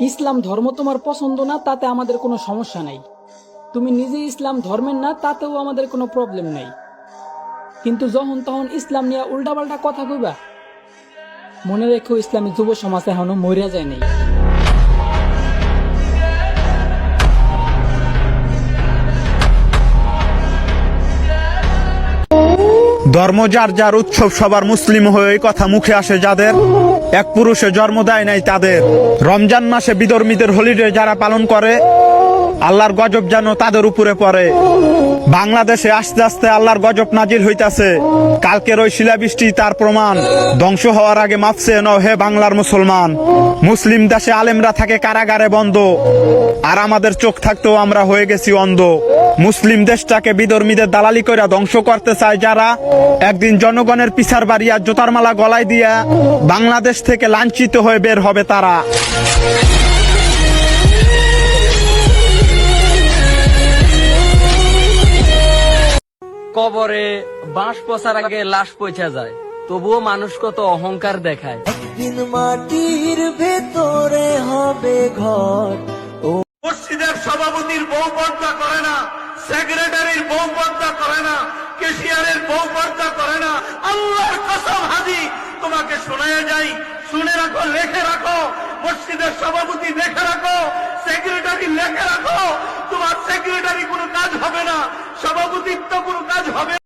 ইসলাম ধর্ম তোমার পছন্দ না, তাতে আমাদের কোনো সমস্যা নাই। তুমি নিজে ইসলাম ধর্মের না, তাতেও আমাদের কোনো প্রবলেম নাই। কিন্তু যখন তখন ইসলাম নিয়ে উল্টাপাল্টা কথা কইবা, মনে রেখো ইসলামী যুব সমাজ এখনো মরিয়া যায় নাই। ধর্ম যার যার উৎসব, সবার মুসলিম হয়ে এই কথা মুখে আসে যাদের, এক পুরুষে জন্ম দেয় নাই তাদের। রমজান মাসে বিধর্মীদের হলিডে যারা পালন করে, আল্লাহর গজব যেন তাদের উপরে পড়ে। বাংলাদেশে আস্তে আস্তে আল্লাহর গজব নাজিল হইতাছে। কালকের ওই শিলাবৃষ্টি তার প্রমাণ। ধ্বংস হওয়ার আগে মাফ চেয়ে নাও হে বাংলার মুসলমান। মুসলিম দেশে আলেমরা থাকে কারাগারে বন্ধ, আর আমাদের চোখ থাকতেও আমরা হয়ে গেছি অন্ধ। মুসলিম দেশটাকে বিধর্মীদের দালালি করে ধ্বংস করতে চায় যারা, একদিন জনগণের পিছার বাড়ি আর জোতার মালা গলায় দিয়া বাংলাদেশ থেকে লাঞ্ছিত হয়ে বের হবে তারা। কবরে বাঁশ পচার আগে লাশ পৌঁছা যায়, তবুও মানুষ কত অহংকার দেখায়। একদিন মাটির ভেতরে হবে ঘর। মসজিদের সভাপতির বউ পর্দা করে না, সেক্রেটারির বউ পর্দা করে না, কেশিয়ারের বউ পর্দা করে না। আল্লাহর কসম হাজি তোমাকে শোনায় যাই, শুনে রাখো, লেখে রাখো। মসজিদের সভাপতি লেখে রাখো, সেক্রেটারি লেখে রাখো। তোমার সেক্রেটারি কোনো কাজ হবে না, সভাপতিত্ব কোনো কাজ হবে না।